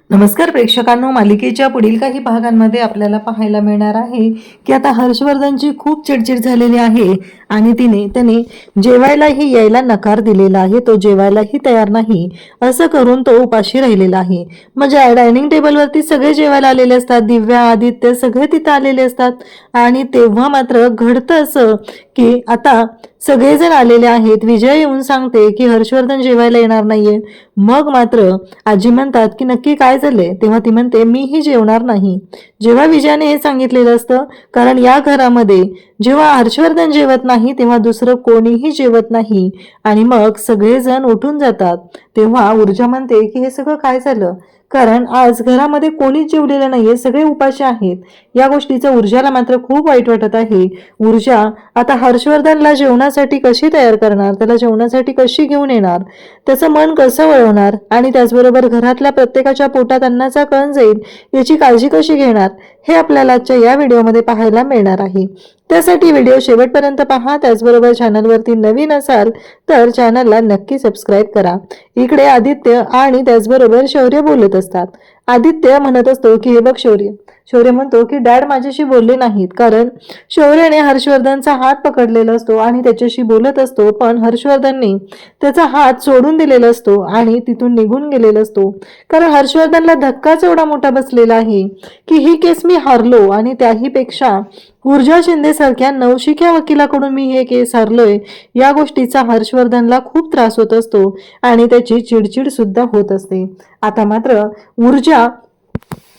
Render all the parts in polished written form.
नमस्कार प्रेक्षकांनो, मालिकेच्या पुढील काही भागांमध्ये आपल्याला पाहायला मिळणार आहे की आता हर्षवर्धनची खूप चिडचिड झालेली आहे आणि त्याने जेवायलाही यायला नकार दिलेला आहे. तो जेवायलाही तयार नाही, असं करून तो उपाशी राहिलेला आहे. म्हणजे डायनिंग टेबलवरती सगळे जेवायला आलेले असतात, दिव्या आदित्य सगळे तिथं आलेले असतात आणि तेव्हा मात्र घडतं असं की आता सगळेजण आलेले आहेत. विजय येऊन सांगते की हर्षवर्धन जेवायला येणार नाहीये. मग मात्र आजी म्हणतात की नक्की काय झालंय, तेव्हा ती म्हणते मीही जेवणार नाही. जेव्हा विजयाने हे सांगितलेलं असतं, कारण या घरामध्ये जेव्हा हर्षवर्धन जेवत नाही तेव्हा दुसरं कोणीही जेवत नाही आणि मग सगळेजण उठून जातात. तेव्हा ऊर्जा म्हणते की हे सगळं काय झालं, कारण आज घरामध्ये कोणीच जेवलेलं नाहीये, सगळे उपाशी आहेत. या गोष्टीचं ऊर्जाला मात्र खूप वाईट वाटत आहे. ऊर्जा आता हर्षवर्धनला जेवणासाठी कशी तयार करणार, त्याला जेवणासाठी कशी घेऊन येणार, त्याचं मन कसं वळवणार आणि त्याचबरोबर घरातल्या प्रत्येकाच्या पोटात अन्नाचा कण जाईल याची काळजी कशी घेणार, हे आपल्याला आजच्या या व्हिडिओमध्ये पाहायला मिळणार आहे. त्यासाठी व्हिडिओ शेवटपर्यंत पहा. त्याचबरोबर चॅनलवरती नवीन असाल तर चॅनलला नक्की सबस्क्राईब करा. इकडे आदित्य आणि त्याचबरोबर शौर्य बोलत असतात. आदित्य म्हणत असतो की हे बघ शौर्य. शौर्य म्हणतो की डॅड माझ्याशी बोलले नाहीत, कारण शौर्याने हर्षवर्धनचा हात पकडलेला असतो आणि त्याच्याशी बोलत असतो, पण हर्षवर्धनने त्याचा हात सोडून दिलेला असतो आणि तिथून निघून गेलेला असतो. कारण हर्षवर्धनला धक्काच एवढा मोठा बसलेला आहे की ही केस मी हरलो आणि त्याही पेक्षा ऊर्जा शिंदे सारख्या नवशिक्या वकिलाकडून मी हे केस हरलोय, या गोष्टीचा हर्षवर्धनला खूप त्रास होत असतो आणि त्याची चिडचिड सुद्धा होत असते. आता मात्र ऊर्जा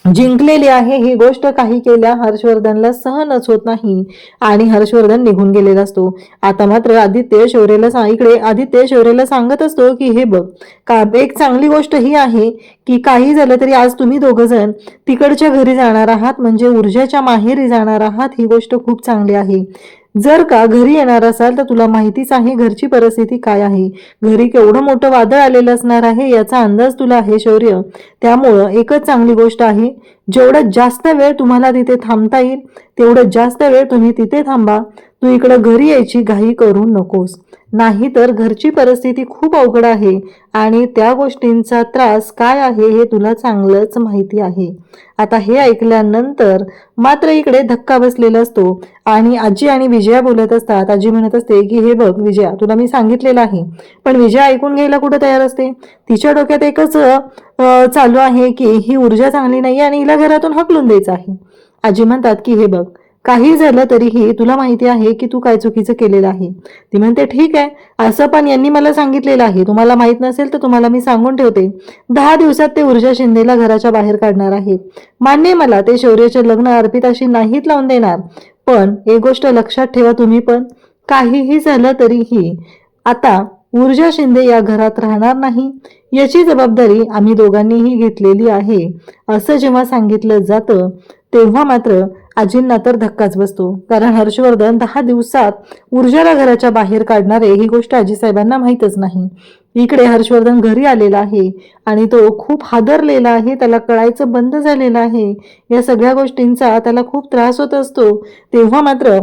जिंकलेली आहे ही गोष्ट काही केल्या हर्षवर्धनला सहनच होत नाही आणि हर्षवर्धन निघून गेलेला असतो. आता मात्र आदित्य शौर्याला सांगत असतो की हे बघ, का एक चांगली गोष्ट ही आहे की काही झालं तरी आज तुम्ही दोघं जण तिकडच्या घरी जाणार आहात, म्हणजे ऊर्जाच्या माहेरी जाणार आहात. ही गोष्ट खूप चांगली आहे. जर का घरी येणार असाल तर तुला माहितीच आहे घरची परिस्थिती काय आहे, घरी केवढं मोठं वादळ आलेलं असणार आहे याचा अंदाज तुला आहे शौर्य. त्यामुळं एकच चांगली गोष्ट आहे, जेवढं जास्त वेळ तुम्हाला तिथे थांबता येईल तेवढं जास्त वेळ तुम्ही तिथे थांबा. तू इकडं घरी यायची घाई करू नकोस, नाही तर घरची परिस्थिती खूप अवघड आहे आणि त्या गोष्टींचा त्रास काय आहे हे तुला चांगलंच माहिती आहे. आता हे ऐकल्यानंतर मात्र इकडे धक्का बसलेला असतो आणि आजी आणि विजया बोलत असतात. आजी म्हणत असते की हे बघ विजया, तुला मी सांगितलेलं आहे, पण विजया ऐकून घ्यायला कुठं तयार असते. तिच्या डोक्यात एकच चालू आहे की ही ऊर्जा चांगली नाही आणि हिला घरातून हकलून द्यायचं आहे. आजी म्हणतात की हे बघ, काही झालं तरीही तुला माहिती आहे की तू काय चुकीचं केलेलं आहे. ती म्हणते ठीक आहे, असं पण यांनी मला सांगितलेलं आहे, तुम्हाला माहित नसेल तर तुम्हाला मी सांगून ठेवते, 10 दिवसात ते ऊर्जा शिंदेला घराच्या बाहेर काढणार आहेत. मान्य मला ते शौर्याचे लग्न अर्पिताशी नाहीत लावून देणार, पण एक गोष्ट लक्षात ठेवा तुम्ही पण, काहीही झालं तरीही आता ऊर्जा शिंदे या घरात राहणार नाही, याची जबाबदारी आम्ही दोघांनीही घेतलेली आहे. असं जेव्हा सांगितलं जातं तेव्हा मात्र आजींना तर धक्काच बसतो, कारण हर्षवर्धन 10 दिवसात ऊर्जाला घराच्या बाहेर काढणारे ही गोष्ट आजीसाहेबांना माहीतच नाही. इकडे हर्षवर्धन घरी आलेला आहे आणि तो खूप हादरलेला आहे, त्याला कळायचं बंद झालेलं आहे. या सगळ्या गोष्टींचा त्याला खूप त्रास होत असतो. तेव्हा मात्र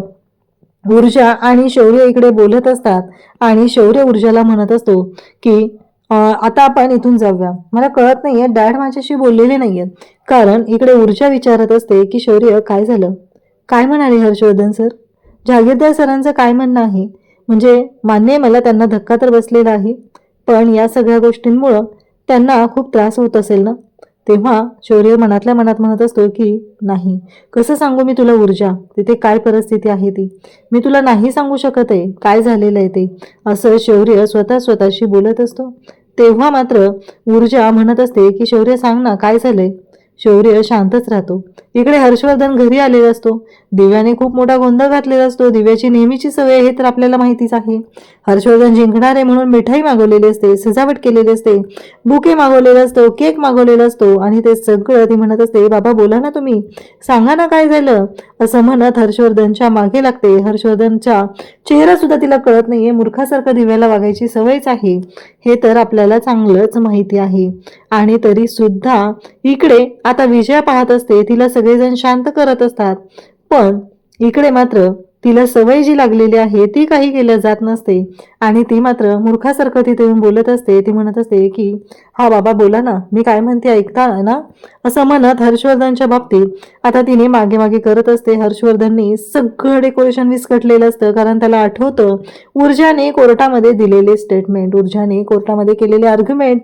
ऊर्जा आणि शौर्य इकडे बोलत असतात आणि शौर्य ऊर्जाला म्हणत असतो की आता आपण इथून जाऊया. मला कळत नाहीये डॅड माझ्याशी बोललेले नाहीयेत. कारण इकडे ऊर्जा विचारत असते की शौर्य काय झालं, काय म्हणाले हर्षवर्धन सर, जहागीरदार सरांचं काय म्हणणं आहे. म्हणजे मान्य आहे मला त्यांना धक्का तर बसलेला आहे, पण या सगळ्या गोष्टींमुळं त्यांना खूप त्रास होत असेल ना. तेव्हा शौर्य मनातल्या मनात म्हणत असतो की नाही, कसं सांगू मी तुला ऊर्जा, तिथे काय परिस्थिती आहे ती मी तुला नाही सांगू शकत आहे, काय झालेलं आहे ते, असं शौर्य स्वतःशी बोलत असतो. तेव्हा मात्र ऊर्जा म्हणत असते की शौर्य सांग ना काय झालंय. शौर्य शांतच राहतो. इकडे हर्षवर्धन घरी आलेला असतो. दिव्याने खूप मोठा गोंधळ घातलेला असतो. दिव्याची नेहमीची सवय हे तर आपल्याला माहितीच आहे. हर्षवर्धन जिंकणार आहे म्हणून मिठाई मागवलेली असते, सजावट केलेली असते, बुके मागवलेला असतो, केक मागवलेला असतो आणि ते सगळं ती म्हणत असते बाबा बोला ना तुम्ही, सांगा ना काय झालं, असं म्हणत हर्षवर्धनच्या मागे लागते. हर्षवर्धनचा चेहरा सुद्धा तिला कळत नाहीये, मूर्खासारखं दिव्याला वागायची सवयच आहे हे तर आपल्याला चांगलंच माहिती आहे. आणि तरी सुद्धा इकडे आता विजया पाहत असते, तिला सगळेजण शांत करत असतात, पण इकडे मात्र तिला सवय जी लागलेली आहे ती काही केल्या जात नसते आणि ती मात्र मूर्खासारखं तिथे येऊन बोलत असते. ती म्हणत असते की हा बाबा बोला ना, मी काय म्हणते ऐकता ना, असं म्हणत हर्षवर्धनच्या बाबतीत आता तिने मागे मागे करत असते. हर्षवर्धनने सगळं डेकोरेशन विस्कटलेलं असतं, कारण त्याला आठवतं ऊर्जाने कोर्टामध्ये दिलेले स्टेटमेंट, ऊर्जाने कोर्टामध्ये केलेले आर्ग्युमेंट.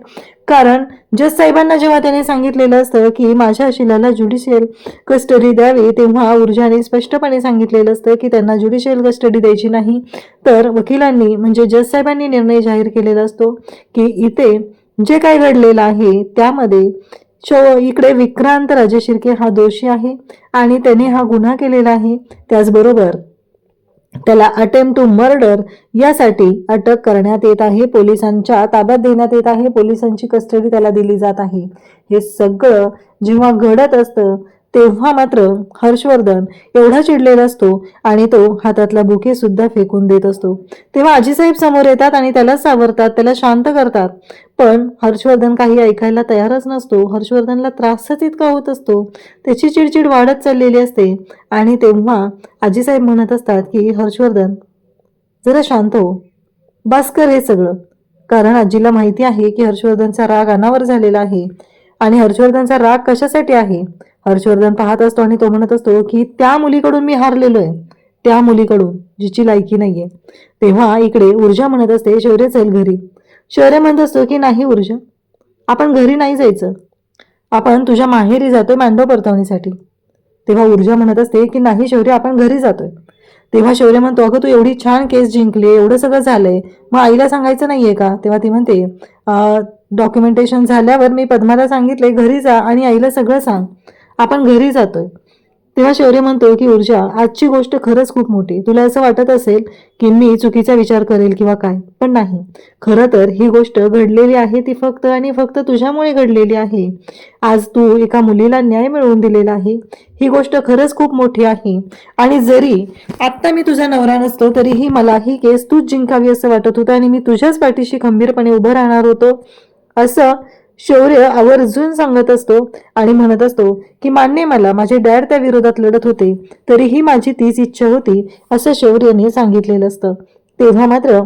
कारण जज साहेबांना जेव्हा त्याने सांगितलेलं असतं की माझ्या शिलाला ज्युडिशियल कस्टडी द्यावी, तेव्हा ऊर्जाने स्पष्टपणे सांगितलेलं असतं की त्यांना ज्युडिशियल कस्टडी द्यायची नाही. तर वकिलांनी म्हणजे जज साहेबांनी निर्णय जाहीर केलेला असतो की इथे जे काय घडलेलं आहे त्यामध्ये इकडे विक्रांत राजेशिर्के हा दोषी आहे आणि त्याने हा गुन्हा केलेला आहे. त्याचबरोबर त्याला अटेम्प्ट टू मर्डर यासाठी अटक करण्यात येत आहे, पोलिसांच्या ताब्यात देण्यात येत आहे, पोलिसांची कस्टडी त्याला दिली जात आहे. हे सगळं जेव्हा घडत असतं तेव्हा मात्र हर्षवर्धन एवढा चिडलेला असतो आणि तो हातातला बुके सुद्धा फेकून देत असतो. तेव्हा आजीसाहेब समोर येतात आणि त्याला सावरतात, त्याला शांत करतात. पण हर्षवर्धन काही ऐकायला तयारच नसतो. हर्षवर्धनला त्रासच इतका होत असतो, त्याची चिडचिड वाढत चाललेली असते. आणि तेव्हा आजीसाहेब म्हणत असतात की हर्षवर्धन जरा शांत हो, बस कर हे सगळं. कारण आजीला माहिती आहे की हर्षवर्धनचा राग अनावर झालेला आहे. आणि हर्षवर्धनचा राग कशासाठी आहे हर्षवर्धन पाहत असतो आणि तो म्हणत असतो की त्या मुलीकडून मी हारलेलो आहे, त्या मुलीकडून जिची लायकी नाहीये. तेव्हा इकडे ऊर्जा म्हणत असते शौर्य चल घरी. शौर्य म्हणत असतो की नाही ऊर्जा, आपण घरी नाही जायचं, आपण तुझ्या माहेरी जातोय मांडव परतवणीसाठी. तेव्हा ऊर्जा म्हणत असते की नाही शौर्य, आपण घरी जातोय. तेव्हा शौर्य म्हणतो अगं तू एवढी छान केस जिंकली, एवढं सगळं झालंय, मग आईला सांगायचं नाहीये का? तेव्हा ती म्हणते डॉक्युमेंटेशन झाल्यावर मी पद्माला सांगितले घरी जा आणि आईला सगळं सांग, आपण घरी जातोय. तेव्हा शौर्य म्हणतो की ऊर्जा आजची गोष्ट खरंच खूप मोठी, तुला असं वाटत असेल की मी चुकीचा विचार करेल किंवा काय, पण नाही, खरं तर ही गोष्ट घडलेली आहे ती फक्त आणि फक्त तुझ्यामुळे घडलेली आहे. आज तू एका मुलीला न्याय मिळवून दिलेला आहे, ही गोष्ट खरंच खूप मोठी आहे. आणि जरी आत्ता मी तुझा नवरा नसतो तरीही मला ही केस तूच जिंकावी असं वाटत होतं आणि मी तुझ्याच पाठीशी खंबीरपणे उभं राहणार होतो, असं शौर्य आवर्जून सांगत असतो. आणि म्हणत असतो की मान्य मला माझे डॅड त्या विरोधात लढत होते तरीही माझी तीच इच्छा होती असं शौर्यने सांगितलेलं असतं. तेव्हा मात्र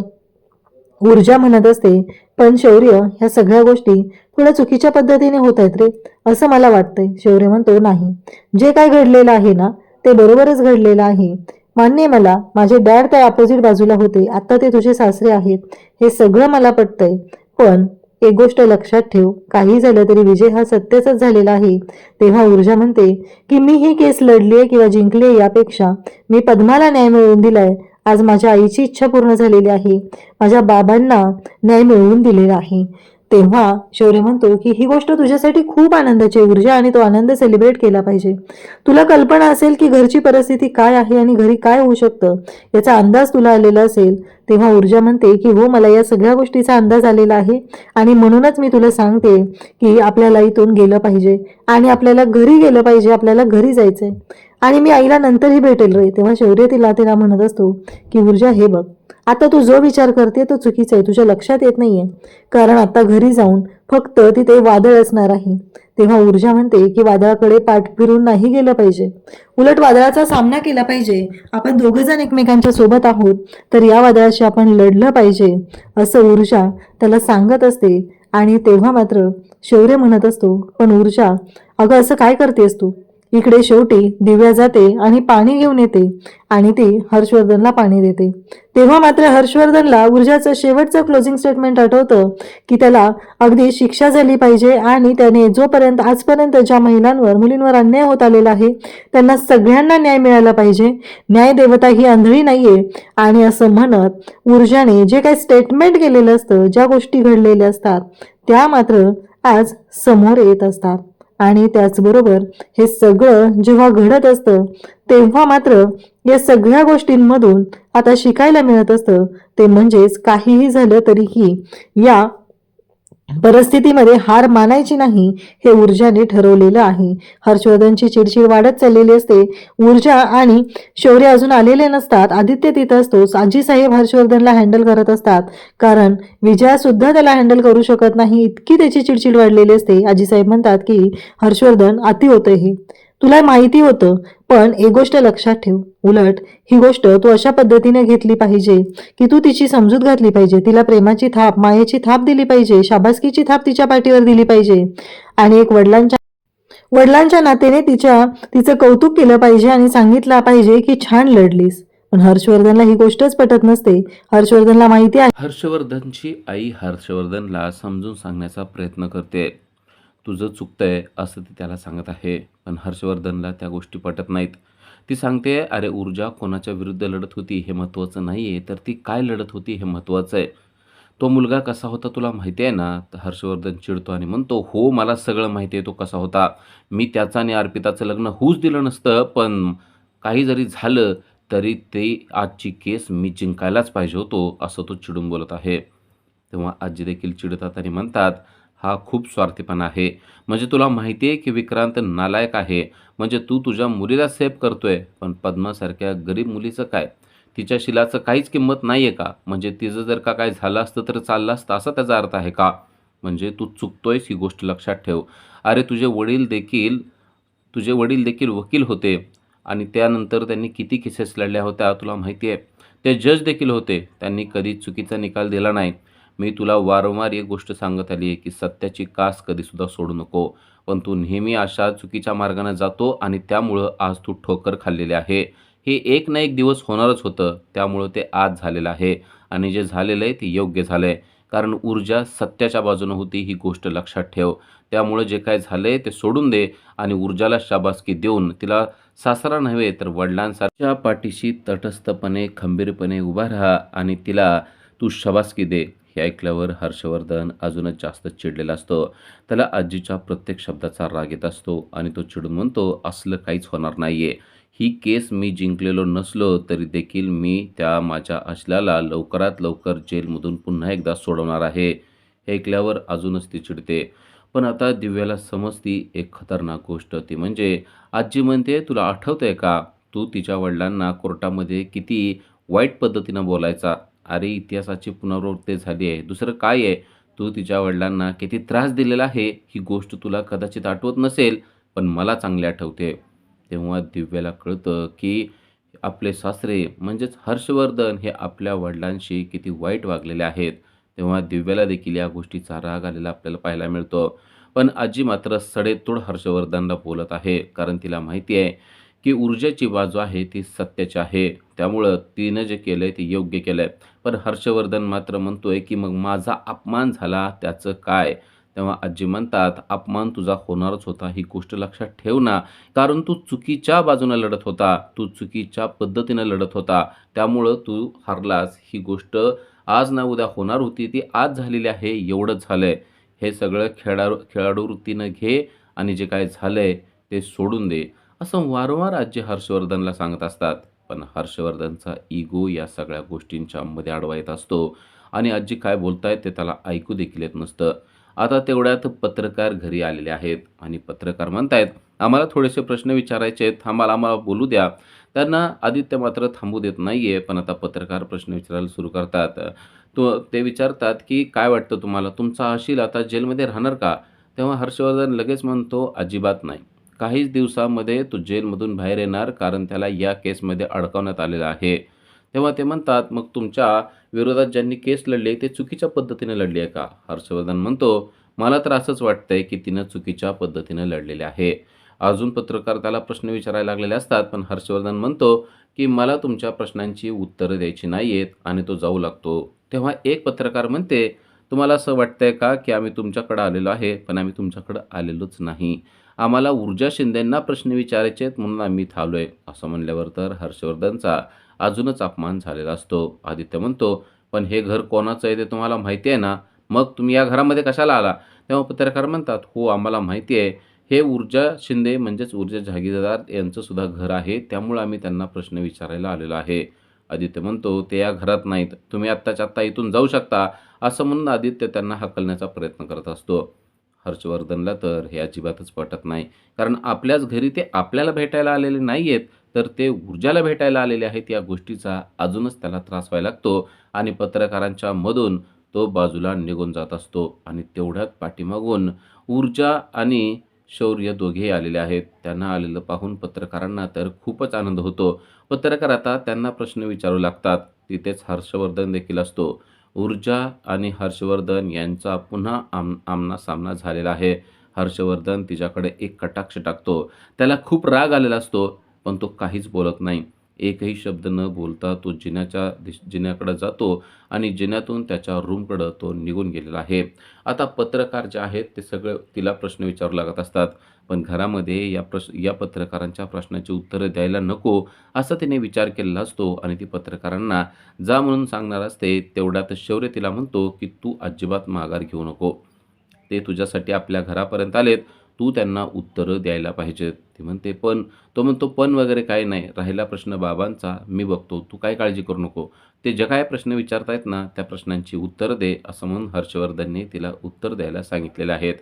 ऊर्जा म्हणत असते पण शौर्य ह्या सगळ्या गोष्टी थोड्या चुकीच्या पद्धतीने होत आहेत रे, असं मला वाटतंय. शौर्य म्हणतो नाही, जे काय घडलेलं आहे ना ते बरोबरच घडलेलं आहे. मान्य मला माझे डॅड त्या अपोजिट बाजूला होते, आता ते तुझे सासरे आहेत, हे सगळं मला पटतंय. पण एक गोष्ट लक्षात ठेव, काही झालं तरी विजय हा सत्याचाच झालेला आहे. तेव्हा ऊर्जा म्हणते की मी ही केस लढलीये किंवा जिंकलीये यापेक्षा मी पद्माला न्याय मिळवून दिलाय. आज माझ्या आईची इच्छा पूर्ण झालेली आहे, माझ्या बाबांना न्याय मिळवून दिलेला आहे. तेव्हा शौर्य म्हणतो की ही गोष्ट तुझ्यासाठी खूप आनंदाची आहे ऊर्जा आणि तो आनंद सेलिब्रेट केला पाहिजे. तुला कल्पना असेल की घरची परिस्थिती काय आहे आणि घरी काय होऊ शकतं, याचा अंदाज तुला आलेला असेल. तेव्हा ऊर्जा म्हणते की हो, मला या सगळ्या गोष्टीचा अंदाज आलेला आहे आणि म्हणूनच मी तुला सांगते की आपल्याला इथून गेलं पाहिजे आणि आपल्याला घरी गेलं पाहिजे, आपल्याला घरी जायचंय आणि मी आईला नंतरही भेटेल रे. तेव्हा शौर्य तिला म्हणत असतो की ऊर्जा हे बघ, आता तू जो विचार करते तो चुकीचा आहे, तुझ्या लक्षात येत नाहीये. कारण आता घरी जाऊन फक्त तिथे वादळ असणार आहे. तेव्हा ऊर्जा म्हणते की वादळाकडे पाठ फिरून नाही गेलं पाहिजे, उलट वादळाचा सामना केला पाहिजे. आपण दोघं जण एकमेकांच्या सोबत आहोत तर या वादळाशी आपण लढलं पाहिजे, असं ऊर्जा त्याला सांगत असते. आणि तेव्हा मात्र शौर्य म्हणत असतो पण ऊर्जा अगं असं काय करतेस तू? इकडे शेवटी दिव्या जाते आणि पाणी घेऊन येते आणि ती हर्षवर्धनला पाणी देते. तेव्हा मात्र हर्षवर्धनला ऊर्जाचं शेवटचं क्लोजिंग स्टेटमेंट आठवतं की त्याला अगदी शिक्षा झाली पाहिजे आणि त्याने जोपर्यंत आजपर्यंत ज्या महिलांवर मुलींवर अन्याय होत आलेला आहे त्यांना सगळ्यांना न्याय मिळाला पाहिजे, न्याय देवता ही आंधळी नाहीये. आणि असं म्हणत ऊर्जाने जे काही स्टेटमेंट केलेलं असतं, ज्या गोष्टी घडलेल्या असतात त्या मात्र आज समोर येत असतात. आणि त्याचबरोबर हे सगळं जेव्हा घडत असतं तेव्हा मात्र या सगळ्या गोष्टींमधून आता शिकायला मिळत असतं ते म्हणजेच काहीही झालं तरीही या परिस्थितीमध्ये हार मानायची नाही हे ऊर्जाने ठरवलेलं आहे. हर्षवर्धनची चिडचिड वाढत चाललेली असते. ऊर्जा आणि शौर्य अजून आलेले नसतात, आदित्य तिथं असतो. आजीसाहेब हर्षवर्धनला हँडल करत असतात कारण विजया सुद्धा त्याला हँडल करू शकत नाही, इतकी त्याची चिडचिड वाढलेली असते. आजीसाहेब म्हणतात की हर्षवर्धन अति होतंय, हे तुला माहिती होतं पण एक गोष्ट लक्षात ठेव, उलट ही गोष्ट तू अशा पद्धतीने घेतली पाहिजे की तू तिची समजूत घातली पाहिजे, तिला प्रेमाची थाप, मायेची थाप दिली पाहिजे, शाबासकीची थाप तिच्या पाठीवर दिली पाहिजे आणि एक वडिलांच्या वडिलांच्या नात्याने तिचं कौतुक केलं पाहिजे आणि सांगितलं पाहिजे की छान लढलीस. पण हर्षवर्धनला ही गोष्टच पटत नसते. हर्षवर्धनला माहिती आहे हर्षवर्धनची आई हर्षवर्धनला समजून सांगण्याचा प्रयत्न करते. तुझं चुकतंय असं ती त्याला सांगत आहे. पण हर्षवर्धनला त्या गोष्टी पटत नाहीत. ती सांगते, अरे ऊर्जा कोणाच्या विरुद्ध लढत होती हे महत्त्वाचं नाही आहे, तर ती काय लढत होती हे महत्त्वाचं आहे. तो मुलगा कसा होता तुला माहिती आहे ना? तर हर्षवर्धन चिडतो आणि म्हणतो, हो मला सगळं माहिती आहे तो कसा होता. मी त्याचं आणि अर्पिताचं लग्न होऊच दिलं नसतं, पण काही जरी झालं तरी ते आजची केस मी जिंकायलाच पाहिजे होतो, असं तो चिडून बोलत आहे. तेव्हा आजी देखील चिडतात आणि म्हणतात, हा खूप स्वार्थीपणा आहे. म्हणजे तुला माहिती आहे की विक्रांत नालायक आहे. म्हणजे तू तुझ्या मुलीला सेव्ह करतोय, पण पद्मासारख्या गरीब मुलीचं काय? तिच्या शिलाचं काहीच किंमत नाही आहे का? म्हणजे तिचं जर का काय झालं असतं तर चाललं असतं असा त्याचा अर्थ आहे का? म्हणजे तू चुकतोयस ही गोष्ट लक्षात ठेव. अरे तुझे वडील देखील वकील होते आणि त्यानंतर त्यांनी किती केसेस लढल्या होत्या तुला माहिती आहे. ते जज देखील होते. त्यांनी कधी चुकीचा निकाल दिला नाही. मी तुला वारंवार एक गोष्ट सांगत आली आहे की सत्याची कास कधीसुद्धा सोडू नको. पण तू नेहमी अशा चुकीच्या मार्गाने जातो आणि त्यामुळं आज तू ठोकर खाल्लेली आहे. हे एक ना एक दिवस होणारच होतं. त्यामुळं ते आज झालेलं आहे आणि जे झालेलं आहे ते योग्य झालं आहे. कारण ऊर्जा सत्याच्या बाजूनं होती ही गोष्ट लक्षात ठेव. त्यामुळं जे काय झालंय ते सोडून दे आणि ऊर्जाला शाबासकी देऊन तिला सासरा नव्हे तर वडिलांसारख्या पाठीशी तटस्थपणे खंबीरपणे उभा राहा आणि तिला तू शाबासकी दे. हे ऐकल्यावर हर्षवर्धन अजूनच जास्त चिडलेला असतो. त्याला आजीच्या प्रत्येक शब्दाचा राग येत असतो आणि तो चिडून म्हणतो, असलं काहीच होणार नाहीये. ही केस मी जिंकलेलो नसलो तरी देखील मी त्या माझ्या असल्याला लवकरात लवकर जेलमधून पुन्हा एकदा सोडवणार आहे. हे ऐकल्यावर अजूनच ती चिडते. पण आता दिव्याला समजती एक खतरनाक गोष्ट, ती म्हणजे आजी म्हणते, तुला आठवतंय का? तू तिच्या वडिलांना कोर्टामध्ये किती वाईट पद्धतीनं बोलायचा. अरे इतिहासाची पुनरावृत्ती झाली आहे. दुसरं काय आहे? तू तिच्या वडिलांना किती त्रास दिलेला आहे, ही गोष्ट तुला कदाचित आठवत नसेल, पण मला चांगली आठवते. तेव्हा दिव्याला कळतं की आपले सासरे म्हणजेच हर्षवर्धन हे आपल्या वडिलांशी किती वाईट वागलेले आहेत. तेव्हा दिव्याला देखील या गोष्टीचा राग आलेला आपल्याला पाहायला मिळतो. पण आजी मात्र सडेतोड हर्षवर्धनला बोलत आहे. कारण तिला माहिती आहे की ऊर्जेची बाजू आहे ती सत्याची आहे. त्यामुळं तिनं जे केलंय ते योग्य केलंय. पण हर्षवर्धन मात्र म्हणतोय की मग माझा अपमान झाला त्याचं काय? तेव्हा आजी म्हणतात, अपमान तुझा होणारच होता ही गोष्ट लक्षात ठेव ना. कारण तू चुकीच्या बाजूनं लढत होता. तू चुकीच्या पद्धतीनं लढत होता. त्यामुळं तू हारलास. ही गोष्ट आज ना उद्या होणार होती, ती आज झालेली आहे. एवढंच झालंय. हे सगळं खेळाडू वृत्तीनं घे आणि जे काय झालंय ते सोडून दे. असं वारंवार आजी हर्षवर्धनला सांगत असतात. पण हर्षवर्धनचा इगो या सगळ्या गोष्टींच्या मध्ये आडवा येत असतो आणि आजी काय बोलतायत ते त्याला ऐकू देखील येत नसतं. आता तेवढ्यात पत्रकार घरी आलेले आहेत आणि पत्रकार म्हणतायत, आम्हाला थोडेसे प्रश्न विचारायचे आहेत, आम्हाला आम्हाला बोलू द्या. त्यांना आदित्य मात्र थांबू देत नाहीये. पण आता पत्रकार प्रश्न विचारायला सुरू करतात. ते विचारतात की काय वाटतं तुम्हाला, तुमचा अशील आता जेलमध्ये राहणार का? तेव्हा हर्षवर्धन लगेच म्हणतो, अजिबात नाही. काहीच दिवसामध्ये तो जेलमधून बाहेर येणार, कारण त्याला या केसमध्ये अडकवण्यात आलेलं आहे. तेव्हा ते म्हणतात, मग तुमच्या विरोधात ज्यांनी केस लढली ते चुकीच्या पद्धतीने लढली आहे का? हर्षवर्धन म्हणतो, मला तर असंच वाटतंय की तिनं चुकीच्या पद्धतीने लढलेले आहे. अजून पत्रकार त्याला प्रश्न विचारायला लागलेले असतात. पण हर्षवर्धन म्हणतो की मला तुमच्या प्रश्नांची उत्तरं द्यायची नाही आहेत आणि तो जाऊ लागतो. तेव्हा एक पत्रकार म्हणते, तुम्हाला असं वाटतंय का की आम्ही तुमच्याकडं आलेलो आहे? पण आम्ही तुमच्याकडं आलेलोच नाही. आम्हाला ऊर्जा शिंदेंना प्रश्न विचारायचे आहेत म्हणून आम्ही इथं आलोय. असं म्हणल्यावर तर हर्षवर्धनचा अजूनच अपमान झालेला असतो. आदित्य म्हणतो, पण हे घर कोणाचं आहे ते तुम्हाला माहिती आहे ना? मग तुम्ही या घरामध्ये कशाला आला? तेव्हा पत्रकार म्हणतात, हो आम्हाला माहिती आहे. हे ऊर्जा शिंदे म्हणजेच ऊर्जा जहागीरदार यांचं सुद्धा घर आहे. त्यामुळे आम्ही त्यांना प्रश्न विचारायला आलेलो आहे. आदित्य म्हणतो, ते या घरात नाहीत. तुम्ही आत्ताच्या आत्ता इथून जाऊ शकता. असं म्हणून आदित्य त्यांना हाकलण्याचा प्रयत्न करत असतो. हर्षवर्धनला तर हे अजिबातच पटत नाही. कारण आपल्याच घरी ते आपल्याला भेटायला आलेले नाही आहेत, तर ते ऊर्जाला भेटायला आलेले आहेत. या गोष्टीचा अजूनच त्याला त्रास व्हायला लागतो आणि पत्रकारांच्या मधून तो बाजूला निघून जात असतो आणि तेवढ्यात पाठीमागून ऊर्जा आणि शौर्य दोघेही आलेले आहेत. त्यांना आलेलं पाहून पत्रकारांना तर खूपच आनंद होतो. पत्रकार आता त्यांना प्रश्न विचारू लागतात. तिथेच हर्षवर्धन देखील असतो. ऊर्जा आणि हर्षवर्धन यांचा पुन्हा आमना-सामना झालेला आहे. हर्षवर्धन तिच्याकडे एक कटाक्ष टाकतो. त्याला खूप राग आलेला असतो, पण तो काहीच बोलत नाही. एकही शब्द न बोलता तो जिन्याकडे जातो आणि जिन्यातून त्याच्या रूमकडं तो निघून गेलेला आहे. आता पत्रकार जे आहेत ते सगळे तिला प्रश्न विचारू लागत असतात. पण घरामध्ये या पत्रकारांच्या प्रश्नाची उत्तरं द्यायला नको असा तिने विचार केलेला असतो आणि ती पत्रकारांना जा म्हणून सांगणार असते. तेवढ्यात शौर्य तिला म्हणतो, की "तू अजिबात माघार घेऊ नको. ते तुझ्यासाठी आपल्या घरापर्यंत आलेत. तू त्यांना उत्तरं द्यायला पाहिजेत." ती म्हणते, "पण?" तो म्हणतो, "पण वगैरे काही नाही. राहिला प्रश्न बाबांचा, मी बघतो. तू काय काळजी करू नको. ते जे काय प्रश्न विचारतायत ना, त्या प्रश्नांची उत्तरं दे." असं म्हणून हर्षवर्धनने तिला उत्तर द्यायला सांगितलेले आहेत.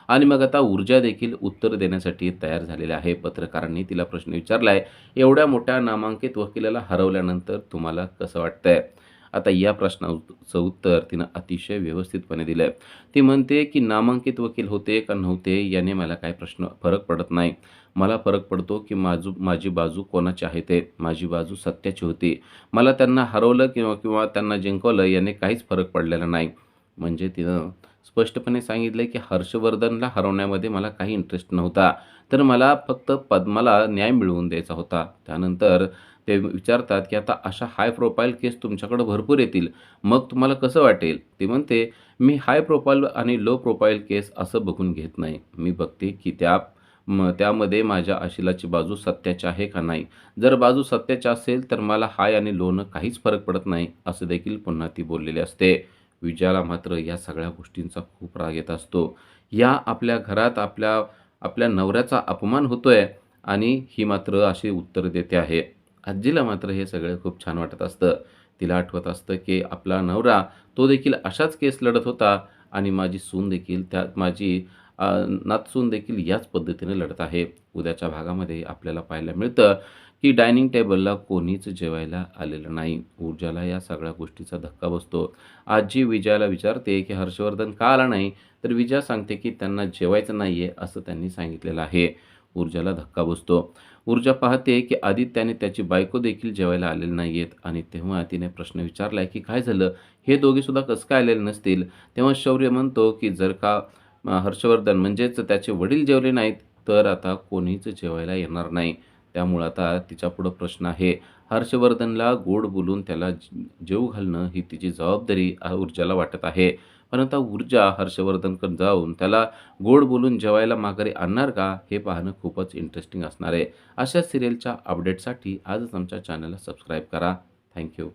आणि मग आता ऊर्जा देखील उत्तर देण्यासाठी तयार झालेली आहे. पत्रकारांनी तिला प्रश्न विचारलाय, "एवढ्या मोठ्या नामांकित वकिलाला हरवल्यानंतर तुम्हाला कसं वाटतंय?" आता या प्रश्नाचं उत्तर तिनं अतिशय व्यवस्थितपणे दिलंय. ती म्हणते, की "नामांकित वकील होते का नव्हते याने मला काही फरक पडत नाही. मला फरक पडतो, की माझी बाजू कोणाची आहे ते. माझी बाजू सत्याची होती. मला त्यांना हरवलं किंवा किंवा त्यांना जिंकवलं याने काहीच फरक पडलेला नाही." म्हणजे तिनं स्पष्टपणे सांगितलंय, की हर्षवर्धनला हरवण्यामध्ये मला काही इंटरेस्ट नव्हता. तर मला फक्त पद्माला न्याय मिळवून द्यायचा होता. त्यानंतर ते विचारतात, की "आता अशा हाय प्रोफाईल केस तुमच्याकडे भरपूर येतील. मग तुम्हाला कसं वाटेल?" ती म्हणते, "मी हाय प्रोफाईल आणि लो प्रोफाईल केस असं बघून घेत नाही. मी बघते, की त्यामध्ये माझ्या अशिलाची बाजू सत्याची आहे का नाही. जर बाजू सत्याची असेल तर मला हाय आणि लोनं काहीच फरक पडत नाही." असं देखील पुन्हा ती बोललेली असते. विजयाला मात्र या सगळ्या गोष्टींचा खूप राग येत असतो. या आपल्या घरात आपल्या आपल्या नवऱ्याचा अपमान होतोय आणि ही मात्र अशी उत्तर देते आहे. आजीला मात्र हे सगळं खूप छान वाटत असतं. तिला आठवत असतं, की आपला नवरा तो देखील अशाच केस लढत होता आणि माझी सून देखील माझी नातसून देखील याच पद्धतीने लढत आहे. उद्याच्या भागामध्ये आपल्याला पाहायला मिळतं, की डायनिंग टेबलला कोणीच जेवायला आलेलं नाही. ऊर्जाला या सगळ्या गोष्टीचा धक्का बसतो. आजी विजयाला विचारते, की "हर्षवर्धन का आला नाही?" तर विजया सांगते, की "त्यांना जेवायचं नाहीये असं त्यांनी सांगितलेलं आहे." ऊर्जाला धक्का बसतो. ऊर्जा पाहते, की आदित्य आणि त्याची बायको देखील जेवायला आलेले नाहीयेत आणि तेव्हा तिने प्रश्न विचारलाय, की "काय झालं? हे दोघेसुद्धा कसं काय आलेले नसतील?" तेव्हा शौर्य म्हणतो, की "जर का हर्षवर्धन म्हणजेच त्याचे वडील जेवले नाहीत, तर आता कोणीच जेवायला येणार नाही. त्यामुळं आता तिच्यापुढं प्रश्न आहे. हर्षवर्धनला गोड बोलून त्याला जेवू घालणं ही तिची जबाबदारी ऊर्जाला वाटत आहे. पण आता ऊर्जा हर्षवर्धनकडे जाऊन त्याला गोड बोलून जेवायला माघारी आणणार का? हे पाहणं खूपच इंटरेस्टिंग असणार आहे. अशा सिरियलच्या अपडेटसाठी आजच आमच्या चॅनलला सबस्क्राईब करा. Thank you.